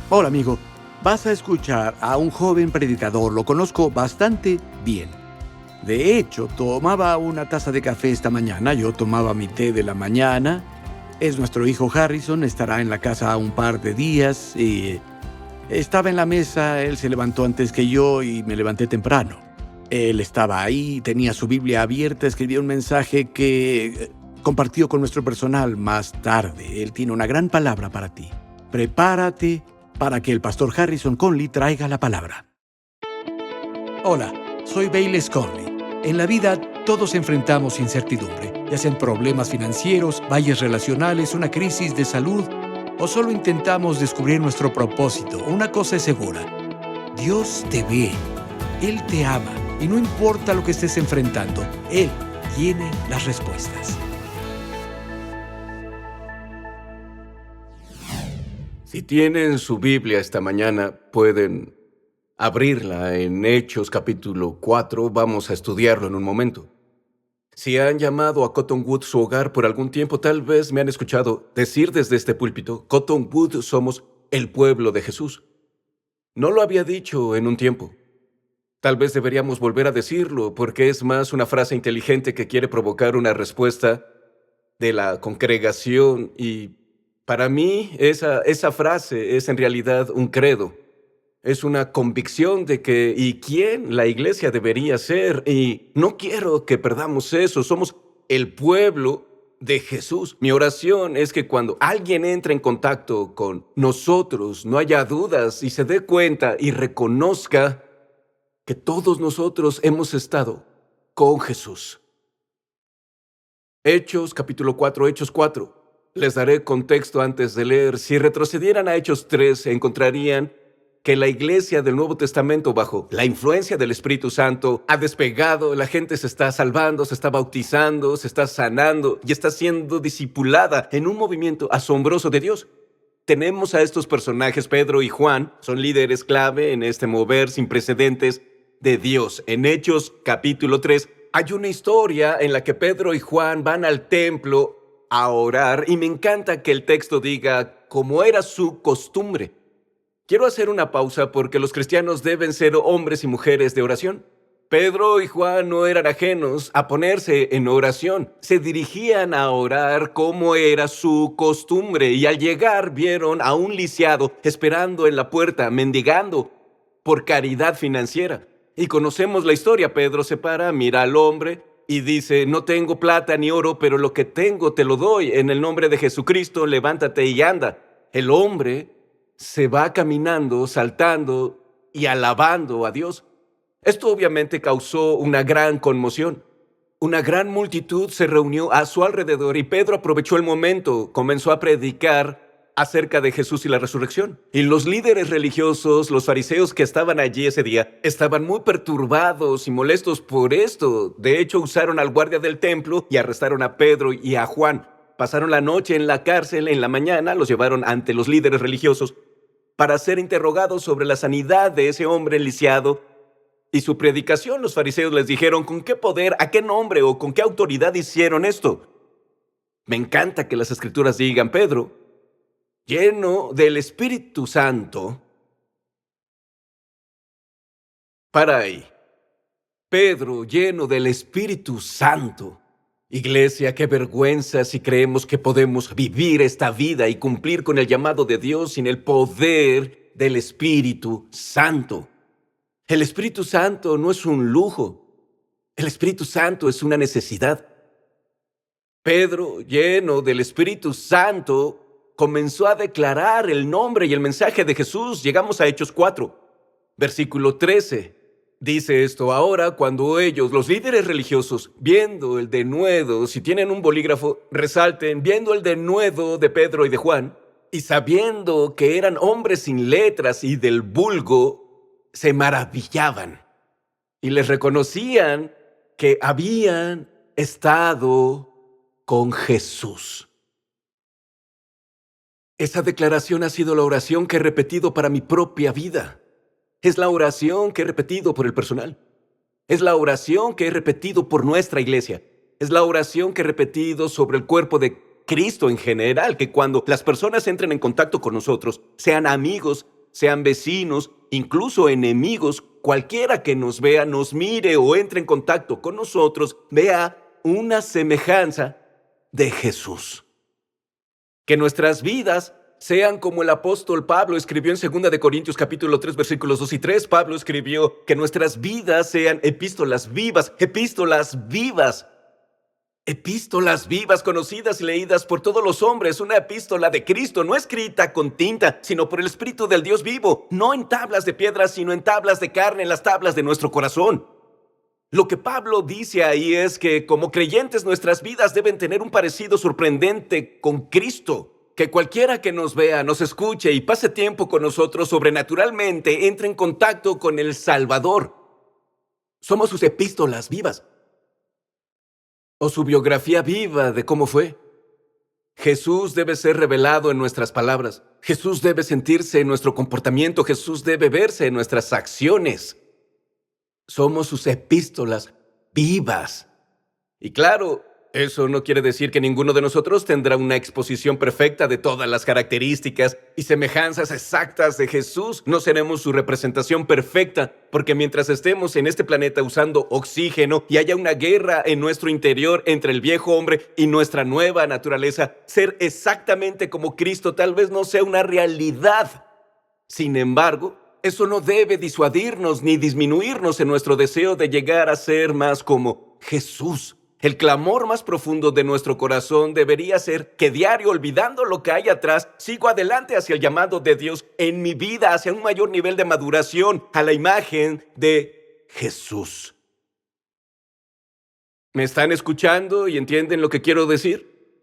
Hola amigo, vas a escuchar a un joven predicador, lo conozco bastante bien. De hecho, tomaba una taza de café esta mañana, yo tomaba mi té de la mañana. Es nuestro hijo Harrison, estará en la casa un par de días y estaba en la mesa, él se levantó antes que yo y me levanté temprano. Él estaba ahí, tenía su Biblia abierta, escribía un mensaje que compartió con nuestro personal más tarde. Él tiene una gran palabra para ti. Prepárate para que el pastor Harrison Conley traiga la palabra. Hola, soy Bayless Conley. En la vida todos enfrentamos incertidumbre, ya sean problemas financieros, valles relacionales, una crisis de salud, o solo intentamos descubrir nuestro propósito. Una cosa es segura: Dios te ve, Él te ama, y no importa lo que estés enfrentando, Él tiene las respuestas. Si tienen su Biblia esta mañana, pueden abrirla en Hechos capítulo 4. Vamos a estudiarlo en un momento. Si han llamado a Cottonwood su hogar por algún tiempo, tal vez me han escuchado decir desde este púlpito: Cottonwood somos el pueblo de Jesús. No lo había dicho en un tiempo. Tal vez deberíamos volver a decirlo, porque es más una frase inteligente que quiere provocar una respuesta de la congregación, y para mí esa frase es en realidad un credo. Es una convicción de que y quién la iglesia debería ser, y no quiero que perdamos eso. Somos el pueblo de Jesús. Mi oración es que cuando alguien entre en contacto con nosotros no haya dudas y se dé cuenta y reconozca que todos nosotros hemos estado con Jesús. Hechos capítulo 4, Hechos 4. Les daré contexto antes de leer. Si retrocedieran a Hechos 3, encontrarían que la iglesia del Nuevo Testamento, bajo la influencia del Espíritu Santo, ha despegado. La gente se está salvando, se está bautizando, se está sanando y está siendo discipulada en un movimiento asombroso de Dios. Tenemos a estos personajes, Pedro y Juan, son líderes clave en este mover sin precedentes de Dios. En Hechos capítulo 3 hay una historia en la que Pedro y Juan van al templo a orar, y me encanta que el texto diga como era su costumbre. Quiero hacer una pausa porque los cristianos deben ser hombres y mujeres de oración. Pedro y Juan no eran ajenos a ponerse en oración. Se dirigían a orar como era su costumbre, y al llegar vieron a un lisiado esperando en la puerta, mendigando por caridad financiera. Y conocemos la historia. Pedro se para, mira al hombre y dice: no tengo plata ni oro, pero lo que tengo te lo doy. En el nombre de Jesucristo, levántate y anda. El hombre se va caminando, saltando y alabando a Dios. Esto obviamente causó una gran conmoción. Una gran multitud se reunió a su alrededor, y Pedro aprovechó el momento, comenzó a predicar acerca de Jesús y la resurrección. Y los líderes religiosos, los fariseos que estaban allí ese día, estaban muy perturbados y molestos por esto. De hecho, usaron al guardia del templo y arrestaron a Pedro y a Juan. Pasaron la noche en la cárcel. En la mañana los llevaron ante los líderes religiosos para ser interrogados sobre la sanidad de ese hombre lisiado y su predicación. Los fariseos les dijeron: ¿con qué poder, a qué nombre o con qué autoridad hicieron esto? Me encanta que las escrituras digan: Pedro, lleno del Espíritu Santo. Para ahí. Pedro, lleno del Espíritu Santo. Iglesia, qué vergüenza si creemos que podemos vivir esta vida y cumplir con el llamado de Dios sin el poder del Espíritu Santo. El Espíritu Santo no es un lujo. El Espíritu Santo es una necesidad. Pedro, lleno del Espíritu Santo, comenzó a declarar el nombre y el mensaje de Jesús. Llegamos a Hechos 4, versículo 13. Dice esto: ahora cuando ellos, los líderes religiosos, viendo el denuedo, si tienen un bolígrafo, resalten, viendo el denuedo de Pedro y de Juan, y sabiendo que eran hombres sin letras y del vulgo, se maravillaban y les reconocían que habían estado con Jesús. Esa declaración ha sido la oración que he repetido para mi propia vida. Es la oración que he repetido por el personal. Es la oración que he repetido por nuestra iglesia. Es la oración que he repetido sobre el cuerpo de Cristo en general, que cuando las personas entren en contacto con nosotros, sean amigos sean vecinos, incluso enemigos, cualquiera que nos vea, nos mire o entre en contacto con nosotros, vea una semejanza de Jesús. Que nuestras vidas sean como el apóstol Pablo escribió en 2 de Corintios capítulo 3, versículos 2 y 3. Pablo escribió que nuestras vidas sean epístolas vivas, conocidas y leídas por todos los hombres, una epístola de Cristo, no escrita con tinta, sino por el Espíritu del Dios vivo, no en tablas de piedra, sino en tablas de carne, en las tablas de nuestro corazón. Lo que Pablo dice ahí es que como creyentes nuestras vidas deben tener un parecido sorprendente con Cristo. Que cualquiera que nos vea, nos escuche y pase tiempo con nosotros sobrenaturalmente entre en contacto con el Salvador. Somos sus epístolas vivas. O su biografía viva de cómo fue. Jesús debe ser revelado en nuestras palabras. Jesús debe sentirse en nuestro comportamiento. Jesús debe verse en nuestras acciones. Somos sus epístolas vivas. Y claro, eso no quiere decir que ninguno de nosotros tendrá una exposición perfecta de todas las características y semejanzas exactas de Jesús. No seremos su representación perfecta, porque mientras estemos en este planeta usando oxígeno y haya una guerra en nuestro interior entre el viejo hombre y nuestra nueva naturaleza, ser exactamente como Cristo tal vez no sea una realidad. Sin embargo, eso no debe disuadirnos ni disminuirnos en nuestro deseo de llegar a ser más como Jesús. El clamor más profundo de nuestro corazón debería ser que diario, olvidando lo que hay atrás, sigo adelante hacia el llamado de Dios en mi vida, hacia un mayor nivel de maduración, a la imagen de Jesús. ¿Me están escuchando y entienden lo que quiero decir?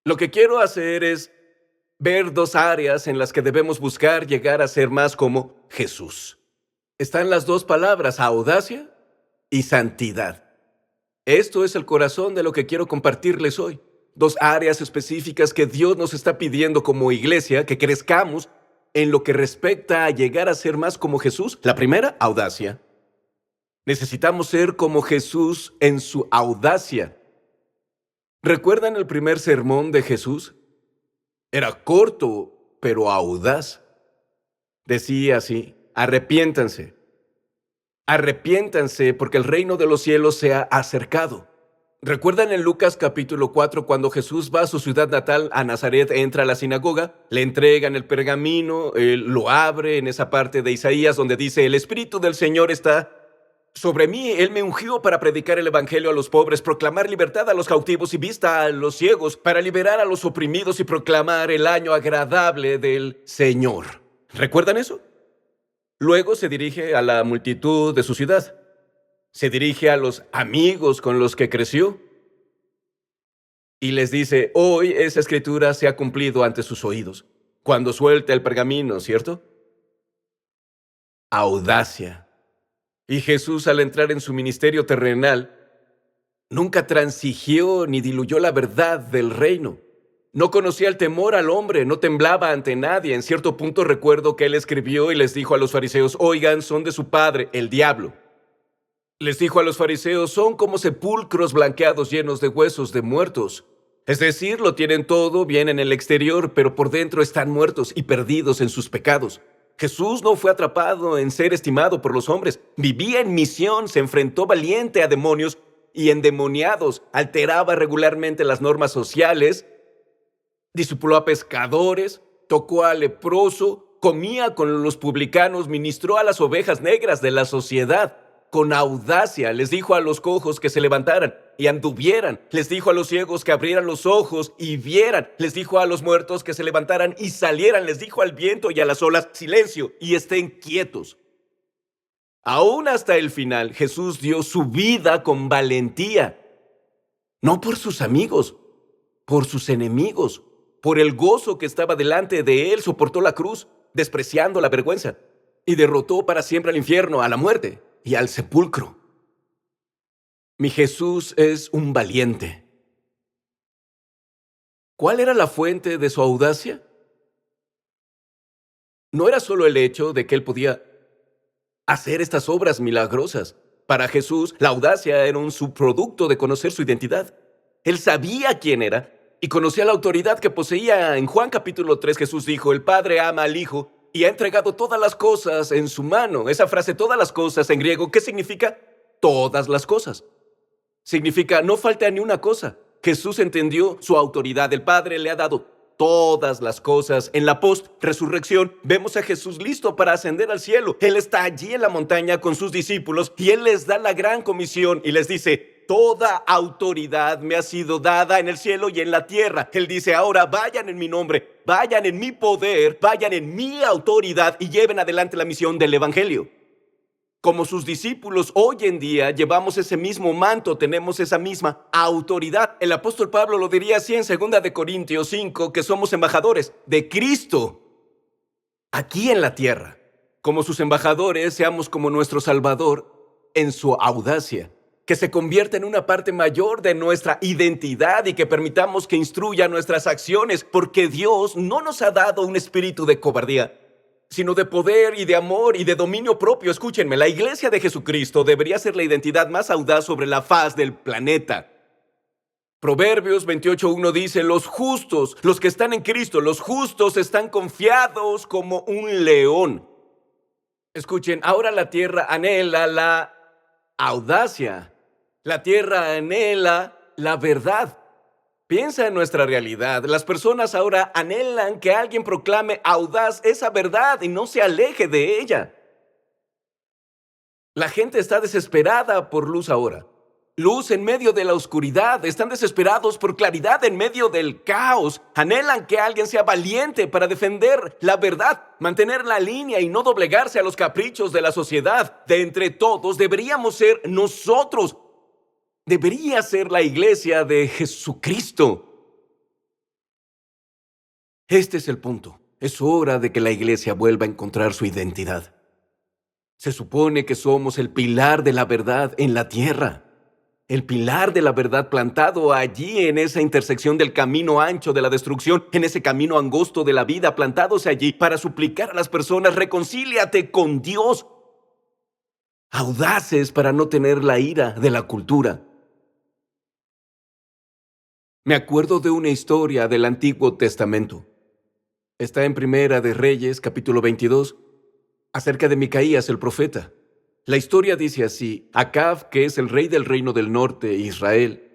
Lo que quiero hacer es ver dos áreas en las que debemos buscar llegar a ser más como Jesús. Están las dos palabras, audacia y santidad. Esto es el corazón de lo que quiero compartirles hoy. Dos áreas específicas que Dios nos está pidiendo como iglesia, que crezcamos en lo que respecta a llegar a ser más como Jesús. La primera, audacia. Necesitamos ser como Jesús en su audacia. ¿Recuerdan el primer sermón de Jesús? Era corto, pero audaz. Decía así: arrepiéntanse. Arrepiéntanse porque el reino de los cielos se ha acercado. ¿Recuerdan en Lucas capítulo 4 cuando Jesús va a su ciudad natal, a Nazaret, entra a la sinagoga, le entregan el pergamino, él lo abre en esa parte de Isaías donde dice: el Espíritu del Señor está sobre mí, Él me ungió para predicar el evangelio a los pobres, proclamar libertad a los cautivos y vista a los ciegos, para liberar a los oprimidos y proclamar el año agradable del Señor. ¿Recuerdan eso? Luego se dirige a la multitud de su ciudad. Se dirige a los amigos con los que creció. Y les dice: hoy esa escritura se ha cumplido ante sus oídos. Cuando suelta el pergamino, ¿cierto? Audacia. Y Jesús, al entrar en su ministerio terrenal, nunca transigió ni diluyó la verdad del reino. No conocía el temor al hombre, no temblaba ante nadie. En cierto punto recuerdo que él escribió y les dijo a los fariseos: oigan, son de su padre, el diablo. Les dijo a los fariseos: son como sepulcros blanqueados llenos de huesos de muertos. Es decir, lo tienen todo bien en el exterior, pero por dentro están muertos y perdidos en sus pecados. Jesús no fue atrapado en ser estimado por los hombres. Vivía en misión, se enfrentó valiente a demonios y endemoniados, alteraba regularmente las normas sociales, discipuló a pescadores, tocó al leproso, comía con los publicanos, ministró a las ovejas negras de la sociedad. Con audacia les dijo a los cojos que se levantaran y anduvieran. Les dijo a los ciegos que abrieran los ojos y vieran. Les dijo a los muertos que se levantaran y salieran. Les dijo al viento y a las olas: silencio y estén quietos. Aún hasta el final, Jesús dio su vida con valentía. No por sus amigos, por sus enemigos. Por el gozo que estaba delante de él, soportó la cruz, despreciando la vergüenza, y derrotó para siempre al infierno, a la muerte y al sepulcro. Mi Jesús es un valiente. ¿Cuál era la fuente de su audacia? No era solo el hecho de que él podía hacer estas obras milagrosas. Para Jesús, la audacia era un subproducto de conocer su identidad. Él sabía quién era y conocía la autoridad que poseía. En Juan capítulo 3, Jesús dijo: el Padre ama al Hijo y ha entregado todas las cosas en su mano. Esa frase, todas las cosas, en griego, ¿qué significa? Todas las cosas. Significa, no falta ni una cosa. Jesús entendió su autoridad. El Padre le ha dado todas las cosas. En la post-resurrección vemos a Jesús listo para ascender al cielo. Él está allí en la montaña con sus discípulos y Él les da la gran comisión y les dice: toda autoridad me ha sido dada en el cielo y en la tierra. Él dice: ahora vayan en mi nombre, vayan en mi poder, vayan en mi autoridad y lleven adelante la misión del Evangelio. Como sus discípulos, hoy en día llevamos ese mismo manto, tenemos esa misma autoridad. El apóstol Pablo lo diría así en 2 de Corintios 5, que somos embajadores de Cristo aquí en la tierra. Como sus embajadores, seamos como nuestro Salvador en su audacia, que se convierta en una parte mayor de nuestra identidad y que permitamos que instruya nuestras acciones, porque Dios no nos ha dado un espíritu de cobardía, sino de poder y de amor y de dominio propio. Escúchenme, la iglesia de Jesucristo debería ser la identidad más audaz sobre la faz del planeta. Proverbios 28:1 dice: los justos, los que están en Cristo, los justos están confiados como un león. Escuchen, ahora la tierra anhela la audacia. La tierra anhela la verdad. Piensa en nuestra realidad. Las personas ahora anhelan que alguien proclame audaz esa verdad y no se aleje de ella. La gente está desesperada por luz ahora. Luz en medio de la oscuridad. Están desesperados por claridad en medio del caos. Anhelan que alguien sea valiente para defender la verdad, mantener la línea y no doblegarse a los caprichos de la sociedad. De entre todos deberíamos ser nosotros. Debería ser la iglesia de Jesucristo. Este es el punto. Es hora de que la iglesia vuelva a encontrar su identidad. Se supone que somos el pilar de la verdad en la tierra. El pilar de la verdad plantado allí en esa intersección del camino ancho de la destrucción, en ese camino angosto de la vida, plantados allí para suplicar a las personas: reconcíliate con Dios. Audaces para no tener la ira de la cultura. Me acuerdo de una historia del Antiguo Testamento. Está en Primera de Reyes, capítulo 22, acerca de Micaías el profeta. La historia dice así: Acab, que es el rey del reino del norte, Israel,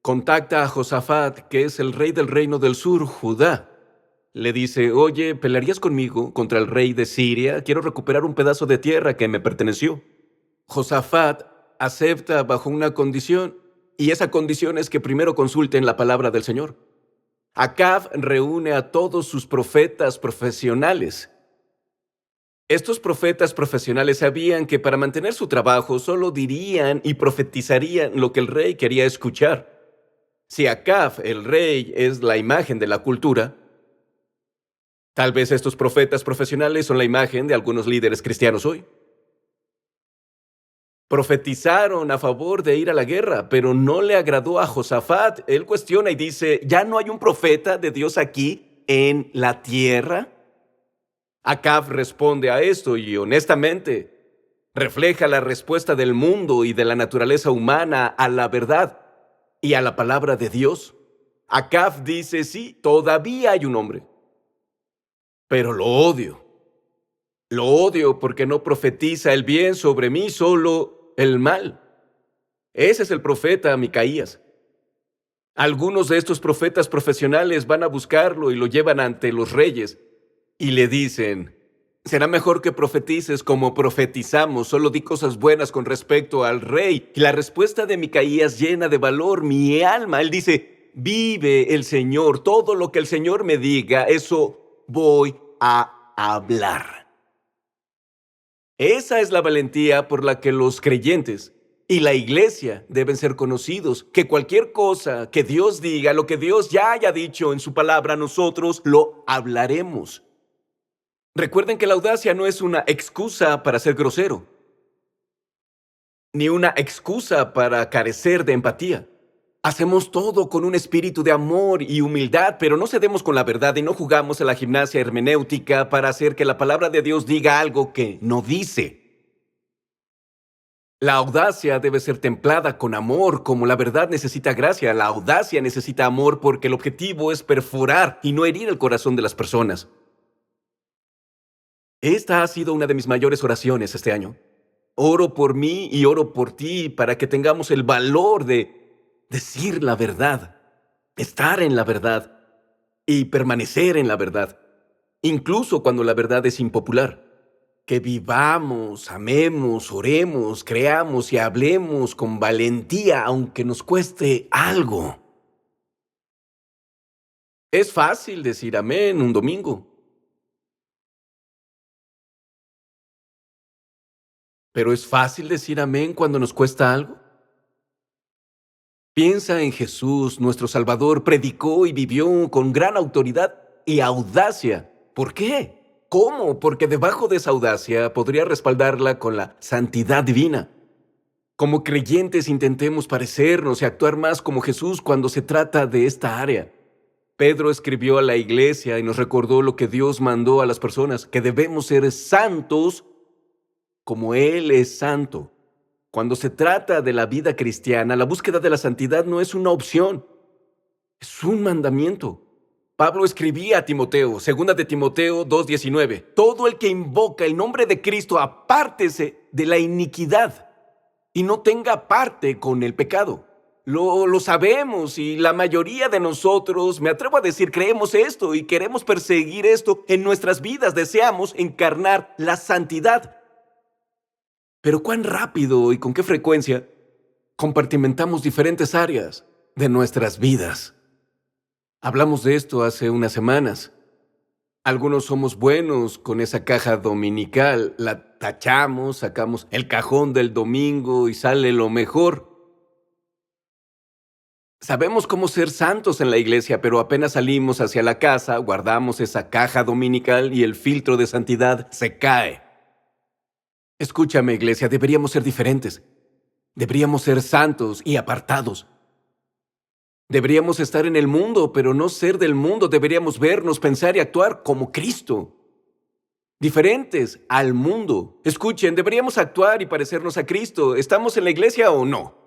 contacta a Josafat, que es el rey del reino del sur, Judá. Le dice: oye, ¿pelearías conmigo contra el rey de Siria? Quiero recuperar un pedazo de tierra que me perteneció. Josafat acepta bajo una condición, y esa condición es que primero consulten la palabra del Señor. Acab reúne a todos sus profetas profesionales. Estos profetas profesionales sabían que para mantener su trabajo solo dirían y profetizarían lo que el rey quería escuchar. Si Acab, el rey, es la imagen de la cultura, tal vez estos profetas profesionales son la imagen de algunos líderes cristianos hoy. Profetizaron a favor de ir a la guerra, pero no le agradó a Josafat. Él cuestiona y dice: ¿ya no hay un profeta de Dios aquí en la tierra? Acab responde a esto y honestamente refleja la respuesta del mundo y de la naturaleza humana a la verdad y a la palabra de Dios. Acab dice: sí, todavía hay un hombre, pero lo odio. Lo odio porque no profetiza el bien sobre mí, solo el mal. Ese es el profeta Micaías. Algunos de estos profetas profesionales van a buscarlo y lo llevan ante los reyes y le dicen: será mejor que profetices como profetizamos, solo di cosas buenas con respecto al rey. Y la respuesta de Micaías llena de valor mi alma. Él dice: vive el Señor, todo lo que el Señor me diga, eso voy a hablar. Esa es la valentía por la que los creyentes y la iglesia deben ser conocidos, que cualquier cosa que Dios diga, lo que Dios ya haya dicho en su palabra, nosotros lo hablaremos. Recuerden que la audacia no es una excusa para ser grosero, ni una excusa para carecer de empatía. Hacemos todo con un espíritu de amor y humildad, pero no cedemos con la verdad y no jugamos a la gimnasia hermenéutica para hacer que la palabra de Dios diga algo que no dice. La audacia debe ser templada con amor, como la verdad necesita gracia. La audacia necesita amor porque el objetivo es perforar y no herir el corazón de las personas. Esta ha sido una de mis mayores oraciones este año. Oro por mí y oro por ti para que tengamos el valor de decir la verdad, estar en la verdad y permanecer en la verdad, incluso cuando la verdad es impopular. Que vivamos, amemos, oremos, creamos y hablemos con valentía, aunque nos cueste algo. Es fácil decir amén un domingo, pero ¿es fácil decir amén cuando nos cuesta algo? Piensa en Jesús, nuestro Salvador, predicó y vivió con gran autoridad y audacia. ¿Por qué? ¿Cómo? Porque debajo de esa audacia podría respaldarla con la santidad divina. Como creyentes intentemos parecernos y actuar más como Jesús cuando se trata de esta área. Pedro escribió a la iglesia y nos recordó lo que Dios mandó a las personas, que debemos ser santos como Él es santo. Cuando se trata de la vida cristiana, la búsqueda de la santidad no es una opción, es un mandamiento. Pablo escribía a Timoteo, 2 de Timoteo 2:19, todo el que invoca el nombre de Cristo, apártese de la iniquidad y no tenga parte con el pecado. Lo sabemos y la mayoría de nosotros, me atrevo a decir, creemos esto y queremos perseguir esto en nuestras vidas. Deseamos encarnar la santidad. Pero ¿cuán rápido y con qué frecuencia compartimentamos diferentes áreas de nuestras vidas? Hablamos de esto hace unas semanas. Algunos somos buenos con esa caja dominical, la tachamos, sacamos el cajón del domingo y sale lo mejor. Sabemos cómo ser santos en la iglesia, pero apenas salimos hacia la casa, guardamos esa caja dominical y el filtro de santidad se cae. Escúchame, iglesia, deberíamos ser diferentes. Deberíamos ser santos y apartados. Deberíamos estar en el mundo, pero no ser del mundo. Deberíamos vernos, pensar y actuar como Cristo. Diferentes al mundo. Escuchen, deberíamos actuar y parecernos a Cristo. ¿Estamos en la iglesia o no?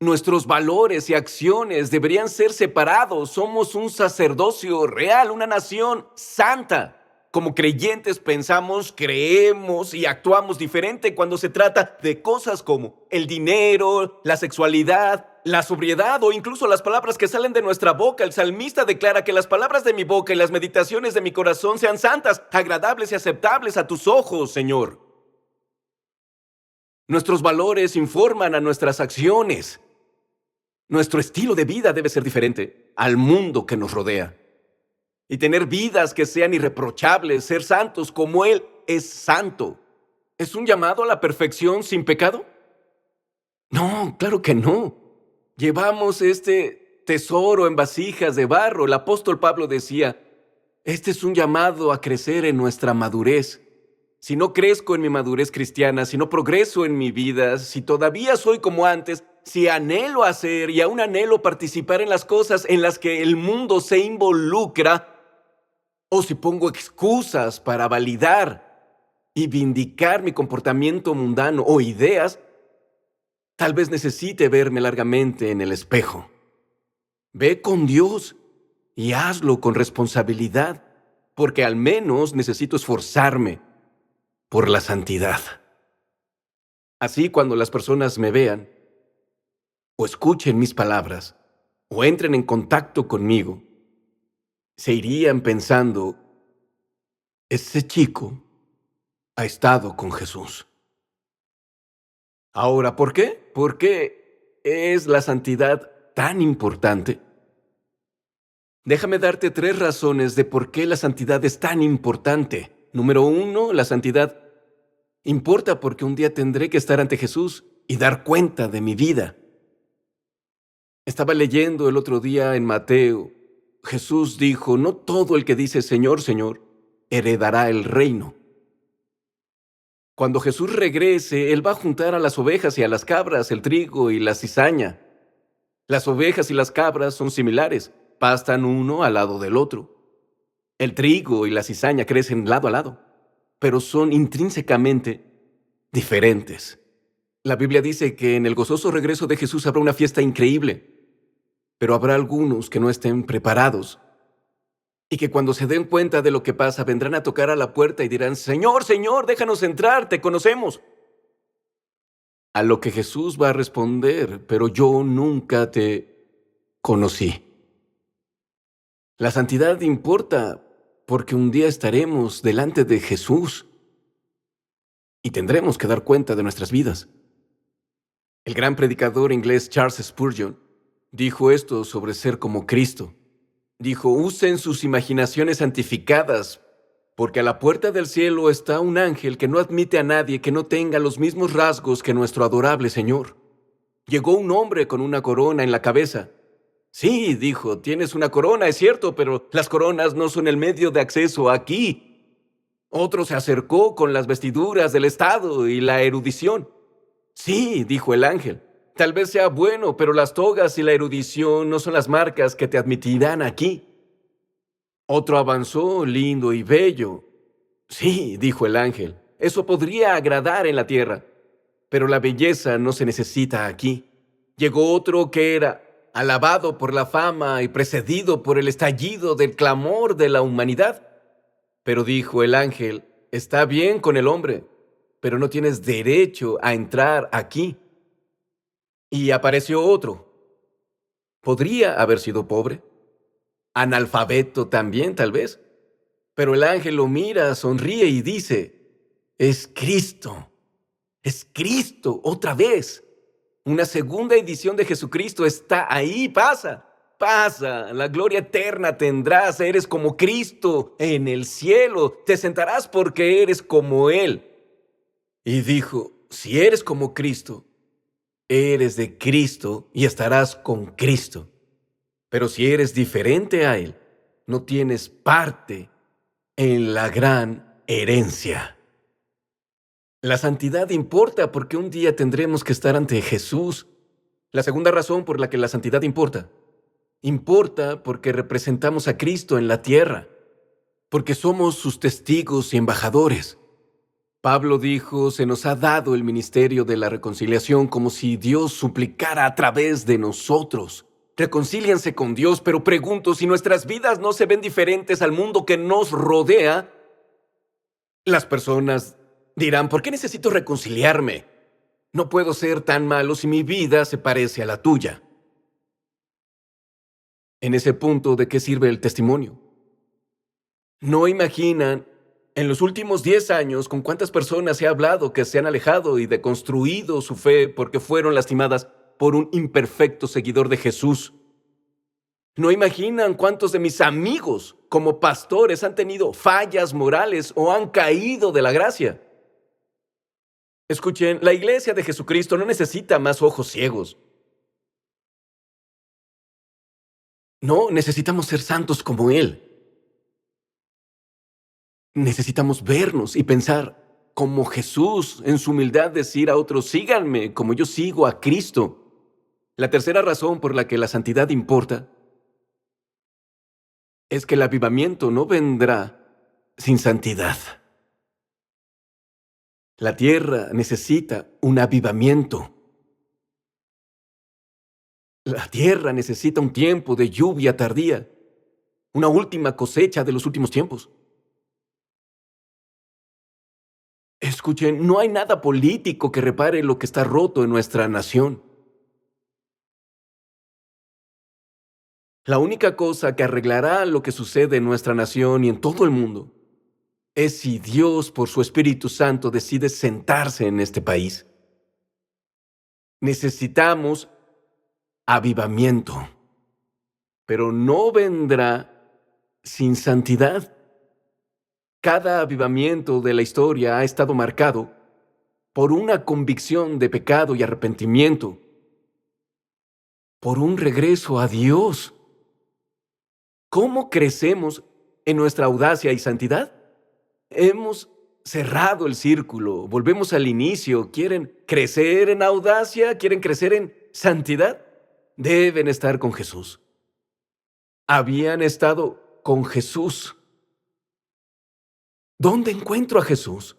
Nuestros valores y acciones deberían ser separados. Somos un sacerdocio real, una nación santa. Como creyentes pensamos, creemos y actuamos diferente cuando se trata de cosas como el dinero, la sexualidad, la sobriedad o incluso las palabras que salen de nuestra boca. El salmista declara que las palabras de mi boca y las meditaciones de mi corazón sean santas, agradables y aceptables a tus ojos, Señor. Nuestros valores informan a nuestras acciones. Nuestro estilo de vida debe ser diferente al mundo que nos rodea. Y tener vidas que sean irreprochables, ser santos como Él es santo. ¿Es un llamado a la perfección sin pecado? No, claro que no. Llevamos este tesoro en vasijas de barro. El apóstol Pablo decía, este es un llamado a crecer en nuestra madurez. Si no crezco en mi madurez cristiana, si no progreso en mi vida, si todavía soy como antes, si anhelo hacer y aún anhelo participar en las cosas en las que el mundo se involucra, o si pongo excusas para validar y vindicar mi comportamiento mundano o ideas, tal vez necesite verme largamente en el espejo. Ve con Dios y hazlo con responsabilidad, porque al menos necesito esforzarme por la santidad. Así cuando las personas me vean, o escuchen mis palabras, o entren en contacto conmigo, se irían pensando, ese chico ha estado con Jesús. Ahora, ¿por qué? ¿Por qué es la santidad tan importante? Déjame darte 3 razones de por qué la santidad es tan importante. Número 1, la santidad importa porque un día tendré que estar ante Jesús y dar cuenta de mi vida. Estaba leyendo el otro día en Mateo. Jesús dijo, no todo el que dice Señor, Señor, heredará el reino. Cuando Jesús regrese, Él va a juntar a las ovejas y a las cabras, el trigo y la cizaña. Las ovejas y las cabras son similares, pastan uno al lado del otro. El trigo y la cizaña crecen lado a lado, pero son intrínsecamente diferentes. La Biblia dice que en el gozoso regreso de Jesús habrá una fiesta increíble, pero habrá algunos que no estén preparados. y que cuando se den cuenta de lo que pasa, vendrán a tocar a la puerta y dirán: Señor, Señor, déjanos entrar, te conocemos. A lo que Jesús va a responder: pero yo nunca te conocí. La santidad importa porque un día estaremos delante de Jesús y tendremos que dar cuenta de nuestras vidas. El gran predicador inglés Charles Spurgeon dijo esto sobre ser como Cristo. Dijo: usen sus imaginaciones santificadas, porque a la puerta del cielo está un ángel que no admite a nadie que no tenga los mismos rasgos que nuestro adorable Señor. Llegó un hombre con una corona en la cabeza. Sí, dijo, tienes una corona, es cierto, pero las coronas no son el medio de acceso aquí. Otro se acercó con las vestiduras del Estado y la erudición. Sí, dijo el ángel, tal vez sea bueno, pero las togas y la erudición no son las marcas que te admitirán aquí. Otro avanzó, lindo y bello. Sí, dijo el ángel, eso podría agradar en la tierra, pero la belleza no se necesita aquí. Llegó otro que era alabado por la fama y precedido por el estallido del clamor de la humanidad. Pero dijo el ángel: está bien con el hombre, pero no tienes derecho a entrar aquí. Y apareció otro. Podría haber sido pobre, analfabeto también, tal vez. Pero el ángel lo mira, sonríe y dice: es Cristo otra vez. Una segunda edición de Jesucristo está ahí, pasa, la gloria eterna tendrás, eres como Cristo en el cielo, te sentarás porque eres como Él. Y dijo: si eres como Cristo, eres de Cristo y estarás con Cristo. Pero si eres diferente a Él, no tienes parte en la gran herencia. La santidad importa porque un día tendremos que estar ante Jesús. La segunda razón por la que la santidad importa porque representamos a Cristo en la tierra, porque somos sus testigos y embajadores. Pablo dijo: se nos ha dado el ministerio de la reconciliación, como si Dios suplicara a través de nosotros. Reconcíliense con Dios, pero pregunto, si nuestras vidas no se ven diferentes al mundo que nos rodea, las personas dirán: ¿por qué necesito reconciliarme? No puedo ser tan malo si mi vida se parece a la tuya. En ese punto, ¿de qué sirve el testimonio? No imaginan en los últimos 10 años con cuántas personas he hablado que se han alejado y deconstruido su fe porque fueron lastimadas por un imperfecto seguidor de Jesús. No imaginan cuántos de mis amigos como pastores han tenido fallas morales o han caído de la gracia. Escuchen, la iglesia de Jesucristo no necesita más ojos ciegos. No, necesitamos ser santos como Él. Necesitamos vernos y pensar como Jesús, en su humildad decir a otros: síganme como yo sigo a Cristo. La tercera razón por la que la santidad importa es que el avivamiento no vendrá sin santidad. La tierra necesita un avivamiento. La tierra necesita un tiempo de lluvia tardía, una última cosecha de los últimos tiempos. Escuchen, no hay nada político que repare lo que está roto en nuestra nación. La única cosa que arreglará lo que sucede en nuestra nación y en todo el mundo es si Dios, por su Espíritu Santo, decide sentarse en este país. Necesitamos avivamiento, pero no vendrá sin santidad. Cada avivamiento de la historia ha estado marcado por una convicción de pecado y arrepentimiento, por un regreso a Dios. ¿Cómo crecemos en nuestra audacia y santidad? Hemos cerrado el círculo, volvemos al inicio. ¿Quieren crecer en audacia? ¿Quieren crecer en santidad? Deben estar con Jesús. Habían estado con Jesús. ¿Dónde encuentro a Jesús?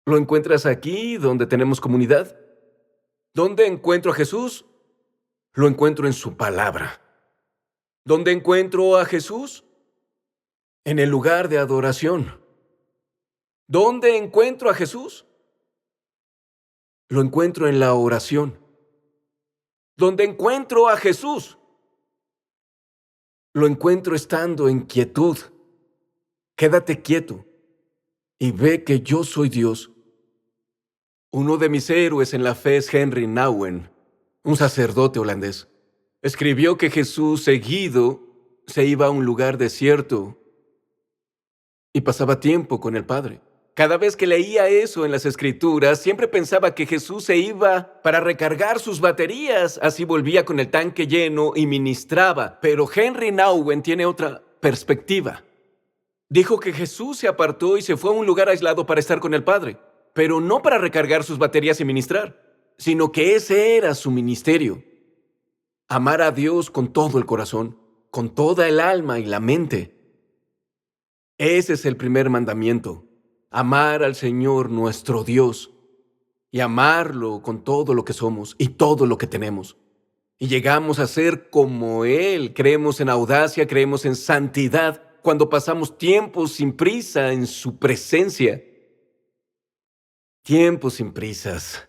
¿Lo encuentras aquí, donde tenemos comunidad? ¿Dónde encuentro a Jesús? Lo encuentro en su palabra. ¿Dónde encuentro a Jesús? En el lugar de adoración. ¿Dónde encuentro a Jesús? Lo encuentro en la oración. ¿Dónde encuentro a Jesús? Lo encuentro estando en quietud. Quédate quieto y ve que yo soy Dios. Uno de mis héroes en la fe es Henry Nouwen, un sacerdote holandés. Escribió que Jesús seguido se iba a un lugar desierto y pasaba tiempo con el Padre. Cada vez que leía eso en las Escrituras, siempre pensaba que Jesús se iba para recargar sus baterías, así volvía con el tanque lleno y ministraba. Pero Henry Nouwen tiene otra perspectiva. Dijo que Jesús se apartó y se fue a un lugar aislado para estar con el Padre, pero no para recargar sus baterías y ministrar, sino que ese era su ministerio. Amar a Dios con todo el corazón, con toda el alma y la mente. Ese es el primer mandamiento. Amar al Señor nuestro Dios y amarlo con todo lo que somos y todo lo que tenemos. Y llegamos a ser como Él. Creemos en audacia, creemos en santidad cuando pasamos tiempos sin prisa en su presencia. Tiempos sin prisas.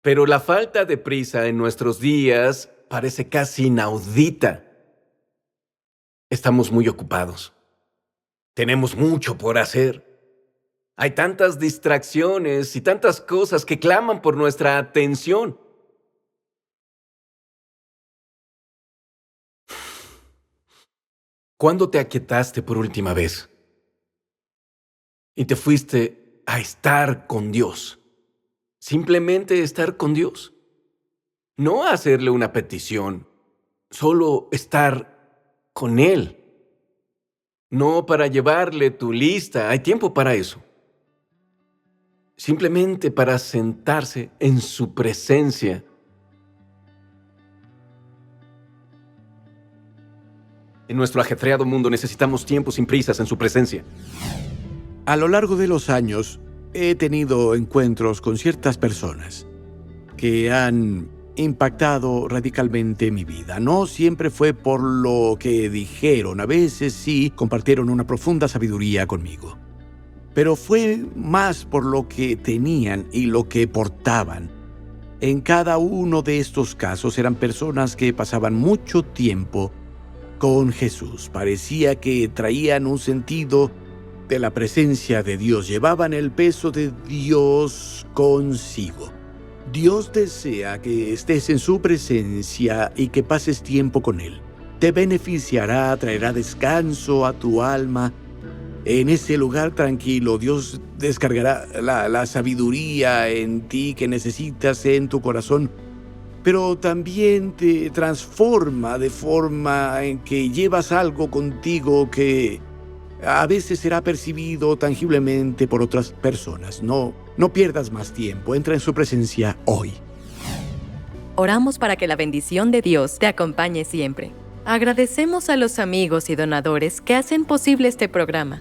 Pero la falta de prisa en nuestros días parece casi inaudita. Estamos muy ocupados. Tenemos mucho por hacer. Hay tantas distracciones y tantas cosas que claman por nuestra atención. ¿Cuándo te aquietaste por última vez? Y te fuiste a estar con Dios. Simplemente estar con Dios. No hacerle una petición, solo estar con Él. No para llevarle tu lista, hay tiempo para eso. Simplemente para sentarse en su presencia. En nuestro ajetreado mundo necesitamos tiempos sin prisas en su presencia. A lo largo de los años, he tenido encuentros con ciertas personas que han impactado radicalmente mi vida. No siempre fue por lo que dijeron, a veces sí compartieron una profunda sabiduría conmigo. Pero fue más por lo que tenían y lo que portaban. En cada uno de estos casos eran personas que pasaban mucho tiempo con Jesús. Parecía que traían un sentido de la presencia de Dios, llevaban el peso de Dios consigo. Dios desea que estés en su presencia y que pases tiempo con Él. Te beneficiará, traerá descanso a tu alma. En ese lugar tranquilo, Dios descargará la sabiduría en ti que necesitas en tu corazón, pero también te transforma de forma en que llevas algo contigo que a veces será percibido tangiblemente por otras personas. No pierdas más tiempo. Entra en su presencia hoy. Oramos para que la bendición de Dios te acompañe siempre. Agradecemos a los amigos y donadores que hacen posible este programa.